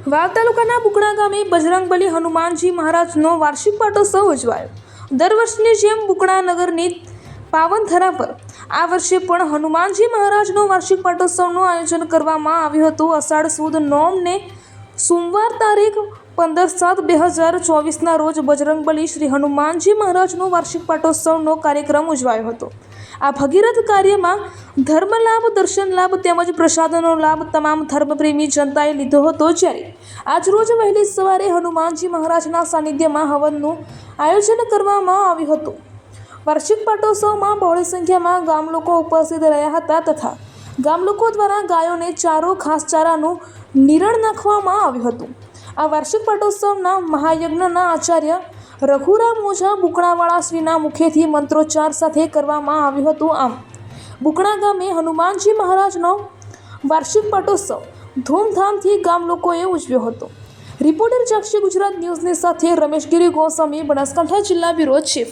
વાવ તાલુકાના બુકણા ગામે બજરંગબલી હનુમાનજી મહારાજનો વાર્ષિક પાટોત્સવ ઉજવાયો। દર વર્ષની જેમ બુકણા નગરની પાવન ધરા પર આ વર્ષે પણ હનુમાનજી મહારાજનો વાર્ષિક પાટોત્સવનું આયોજન કરવામાં આવ્યું હતું। અષાઢ સુદ નોમને સોમવાર તારીખ 15/7/2024ના રોજ બજરંગબલી શ્રી હનુમાનજી મહારાજનો વાર્ષિક પાટોત્સવનો કાર્યક્રમ ઉજવાયો હતો। આ ભગીરથ કાર્યમાં ધર્મ લાભ, દર્શન લાભ તેમજ પ્રસાદનો લાભ તમામ ધર્મપ્રેમી જનતાએ લીધો હતો। જ્યારે આજરોજ વહેલી સવારે હનુમાનજી મહારાજના સાનિધ્યમાં હવનનું આયોજન કરવામાં આવ્યું હતું। વાર્ષિક પાટોત્સવમાં બહોળી સંખ્યામાં ગામલોકો ઉપસ્થિત રહ્યા હતા તથા ગામલોકો દ્વારા ગાયોને ચારો ઘાસચારાનું નિરણ નાખવામાં આવ્યું હતું। આ વાર્ષિક પાટોત્સવના મહાયજ્ઞના આચાર્ય રઘુરામ ઓઝા બુકણાવાળા શ્રીના મુખેથી મંત્રોચ્ચાર સાથે કરવામાં આવ્યું હતું। આમ બુકણા ગામે હનુમાનજી મહારાજનો વાર્ષિક પાટોત્સવ ધૂમધામથી ગામ લોકોએ ઉજવ્યો હતો। રિપોર્ટર જાક્ષી ગુજરાત ન્યૂઝની સાથે રમેશગીરી ગોસ્વામી, બનાસકાંઠા જિલ્લા બ્યુરો ચીફ।